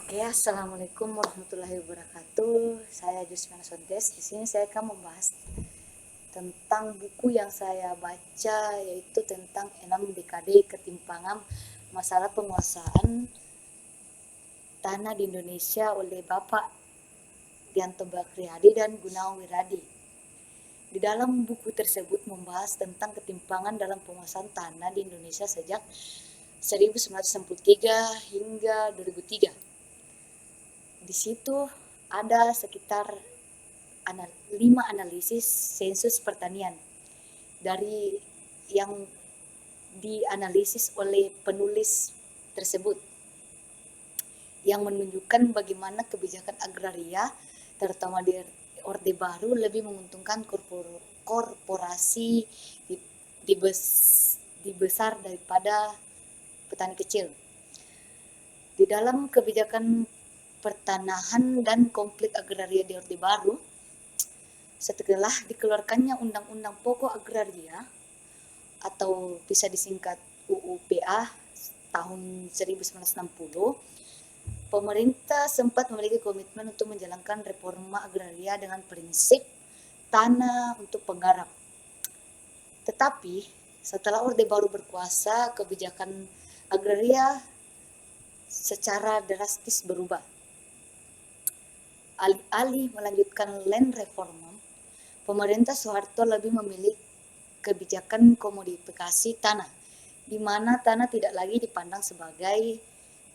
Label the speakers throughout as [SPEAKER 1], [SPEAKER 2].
[SPEAKER 1] Oke, assalamualaikum warahmatullahi wabarakatuh. Saya Jusmana Sontes. Di sini saya akan membahas tentang buku yang saya baca, yaitu tentang 6 dekade ketimpangan masalah penguasaan tanah di Indonesia oleh Bapak Dianto Bakriadi dan Gunawan Wiradi. Di dalam buku tersebut membahas tentang ketimpangan dalam penguasaan tanah di Indonesia sejak 1963 hingga 2003. Di situ ada sekitar 5 analisis sensus pertanian dari yang dianalisis oleh penulis tersebut, yang menunjukkan bagaimana kebijakan agraria terutama di Orde Baru lebih menguntungkan korporasi besar daripada petani kecil. Di dalam kebijakan pertanahan dan konflik agraria di Orde Baru, setelah dikeluarkannya Undang-Undang Pokok Agraria atau bisa disingkat UUPA tahun 1960, pemerintah sempat memiliki komitmen untuk menjalankan reforma agraria dengan prinsip tanah untuk penggarap. Tetapi setelah Orde Baru berkuasa, kebijakan agraria secara drastis berubah. Alih-alih melanjutkan land reform, pemerintah Soeharto lebih memilih kebijakan komodifikasi tanah, di mana tanah tidak lagi dipandang sebagai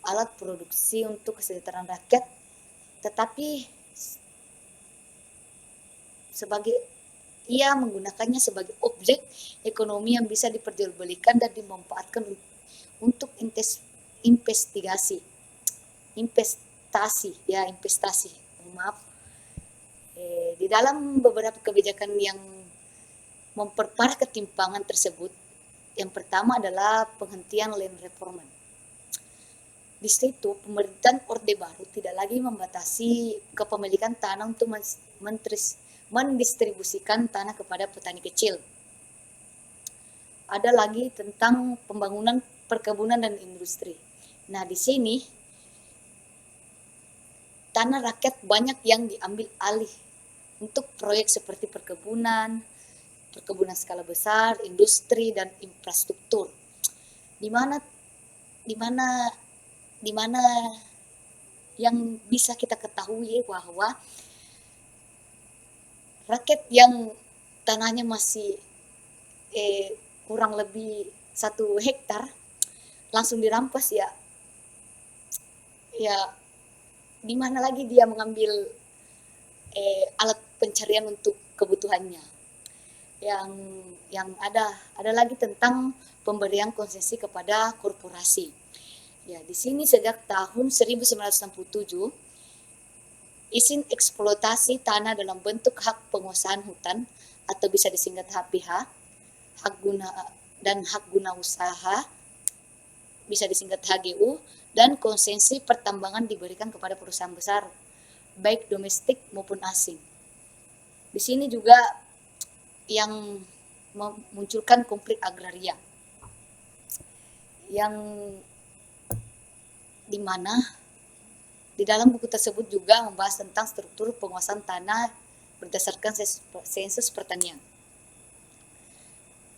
[SPEAKER 1] alat produksi untuk kesejahteraan rakyat, tetapi ia menggunakannya sebagai objek ekonomi yang bisa diperjualbelikan dan dimanfaatkan untuk investasi. Di dalam beberapa kebijakan yang memperparah ketimpangan tersebut, yang pertama adalah penghentian land reform. Di situ pemerintahan Orde Baru tidak lagi membatasi kepemilikan tanah untuk mendistribusikan tanah kepada petani kecil. Ada lagi tentang pembangunan perkebunan dan industri. Nah, di sini tanah rakyat banyak yang diambil alih untuk proyek seperti perkebunan skala besar, industri dan infrastruktur. Di mana yang bisa kita ketahui bahwa rakyat yang tanahnya masih kurang lebih 1 hektar langsung dirampas, ya di mana lagi dia mengambil alat pencarian untuk kebutuhannya. Yang ada lagi tentang pemberian konsesi kepada korporasi. Ya, di sini sejak tahun 1967 izin eksploitasi tanah dalam bentuk hak penguasaan hutan atau bisa disingkat HPH, hak guna usaha bisa disingkat HGU, dan konsesi pertambangan diberikan kepada perusahaan besar baik domestik maupun asing. Di sini juga yang memunculkan konflik agraria, yang dimana di dalam buku tersebut juga membahas tentang struktur penguasaan tanah berdasarkan sensus pertanian.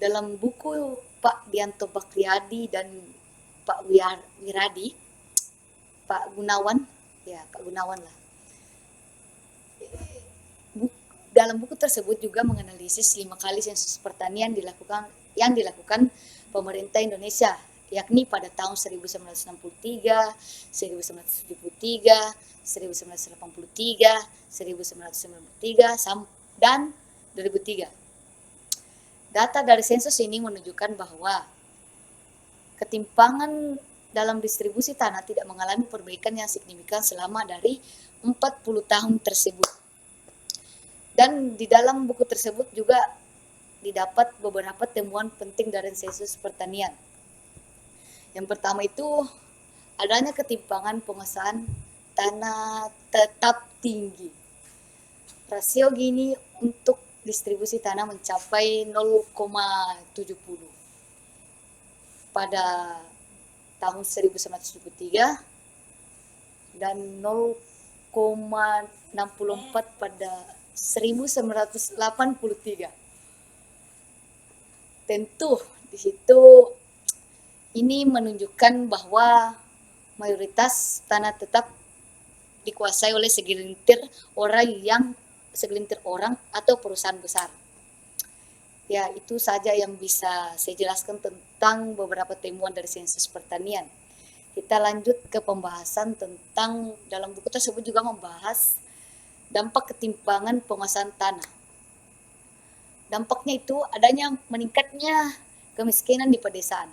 [SPEAKER 1] Dalam buku Pak Dianto Bakriadi dan Pak Wiradi, Pak Gunawan lah. Dalam buku tersebut juga menganalisis 5 kali sensus pertanian yang dilakukan pemerintah Indonesia, yakni pada tahun 1963, 1973, 1983, 1993, dan 2003. Data dari sensus ini menunjukkan bahwa ketimpangan dalam distribusi tanah tidak mengalami perbaikan yang signifikan selama dari 40 tahun tersebut. Dan di dalam buku tersebut juga didapat beberapa temuan penting dari sensus pertanian. Yang pertama itu adanya ketimpangan penguasaan tanah tetap tinggi. Rasio Gini untuk distribusi tanah mencapai 0,70 pada tahun 1973 dan 0,64 pada 1983. Tentu di situ ini menunjukkan bahwa mayoritas tanah tetap dikuasai oleh segelintir orang atau perusahaan besar. Ya, itu saja yang bisa saya jelaskan tentang beberapa temuan dari sensus pertanian. Kita lanjut ke pembahasan tentang, dalam buku tersebut juga membahas dampak ketimpangan penguasaan tanah. Dampaknya itu adanya meningkatnya kemiskinan di pedesaan.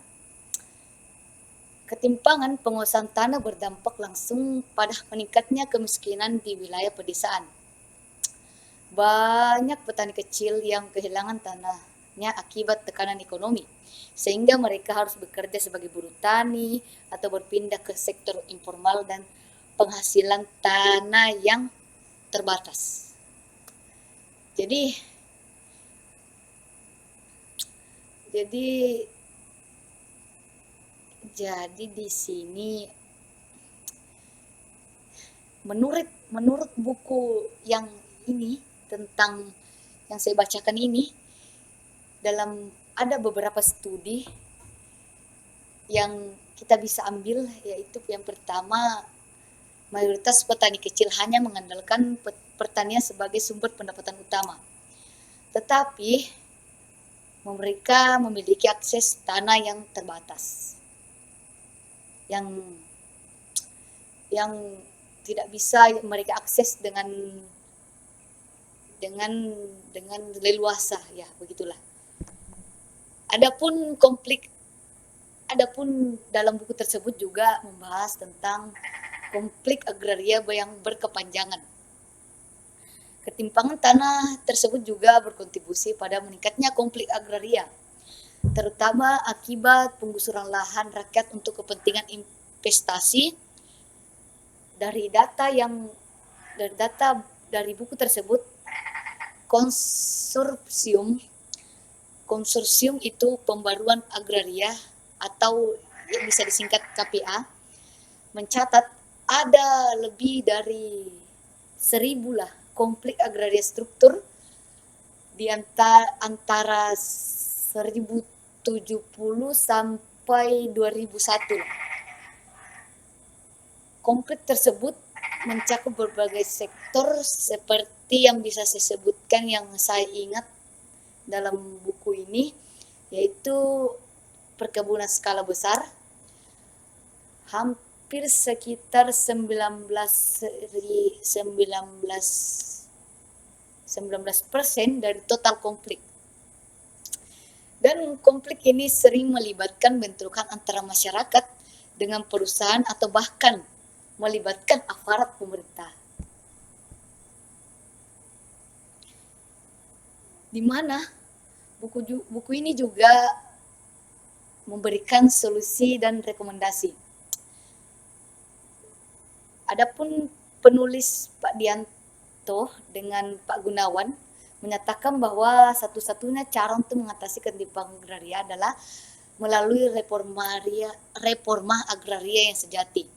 [SPEAKER 1] Ketimpangan penguasaan tanah berdampak langsung pada meningkatnya kemiskinan di wilayah pedesaan. Banyak petani kecil yang kehilangan tanahnya akibat tekanan ekonomi, sehingga mereka harus bekerja sebagai buruh tani atau berpindah ke sektor informal dan penghasilan tanah yang terbatas. Jadi di sini menurut buku yang ini, tentang yang saya bacakan ini, ada beberapa studi yang kita bisa ambil, yaitu yang pertama, mayoritas petani kecil hanya mengandalkan pertanian sebagai sumber pendapatan utama. Tetapi mereka memiliki akses tanah yang terbatas, yang tidak bisa mereka akses dengan leluasa, ya begitulah. Adapun dalam buku tersebut juga membahas tentang konflik agraria yang berkepanjangan. Ketimpangan tanah tersebut juga berkontribusi pada meningkatnya konflik agraria, terutama akibat penggusuran lahan rakyat untuk kepentingan investasi. Dari data dari buku tersebut, konsorsium itu pembaruan agraria atau yang bisa disingkat KPA, mencatat ada lebih dari 1.000 konflik agraria struktur di antara 1070 sampai 2001. Konflik tersebut mencakup berbagai sektor seperti yang bisa saya sebutkan, yang saya ingat dalam buku ini, yaitu perkebunan skala besar, hampir sekitar 19% dari total konflik. Dan konflik ini sering melibatkan bentrokan antara masyarakat dengan perusahaan atau bahkan melibatkan aparat pemerintah. Di mana buku ini juga memberikan solusi dan rekomendasi. Adapun penulis Pak Dianto dengan Pak Gunawan menyatakan bahwa satu-satunya cara untuk mengatasi ketimpangan agraria adalah melalui reforma agraria yang sejati.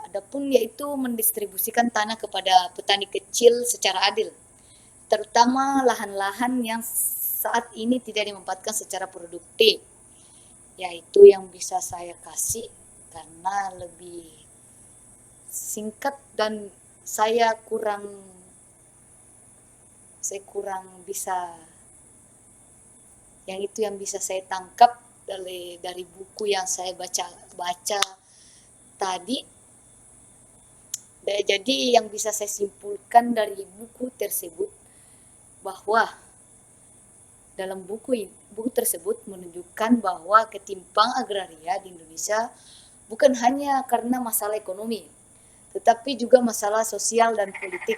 [SPEAKER 1] Adapun yaitu mendistribusikan tanah kepada petani kecil secara adil, terutama lahan-lahan yang saat ini tidak dimanfaatkan secara produktif. Yaitu yang bisa saya kasih karena lebih singkat dan saya kurang bisa, yang itu yang bisa saya tangkap dari buku yang saya baca tadi. Jadi yang bisa saya simpulkan dari buku tersebut bahwa dalam buku tersebut menunjukkan bahwa ketimpangan agraria di Indonesia bukan hanya karena masalah ekonomi, tetapi juga masalah sosial dan politik.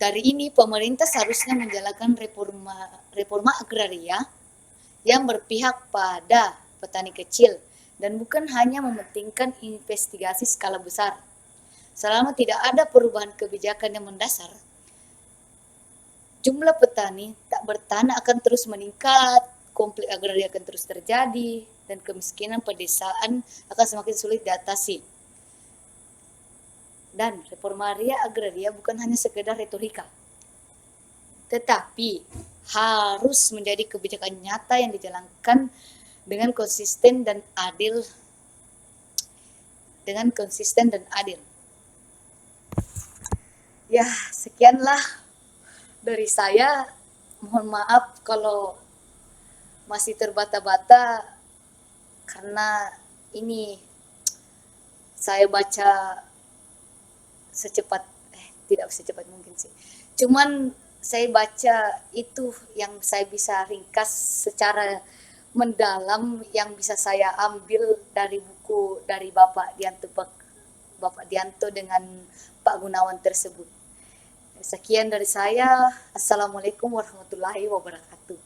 [SPEAKER 1] Dari ini pemerintah seharusnya menjalankan reforma agraria yang berpihak pada petani kecil dan bukan hanya mementingkan investigasi skala besar. Selama tidak ada perubahan kebijakan yang mendasar, jumlah petani tak bertanah akan terus meningkat, konflik agraria akan terus terjadi, dan kemiskinan pedesaan akan semakin sulit diatasi. Dan reformaria agraria bukan hanya sekedar retorika, tetapi harus menjadi kebijakan nyata yang dijalankan dengan konsisten dan adil. Ya, sekianlah dari saya. Mohon maaf kalau masih terbata-bata karena ini saya baca tidak secepat mungkin sih. Cuman saya baca itu yang saya bisa ringkas secara mendalam, yang bisa saya ambil dari buku dari Bapak Dianto dengan Pak Gunawan tersebut. Sekian dari saya. Assalamualaikum warahmatullahi wabarakatuh.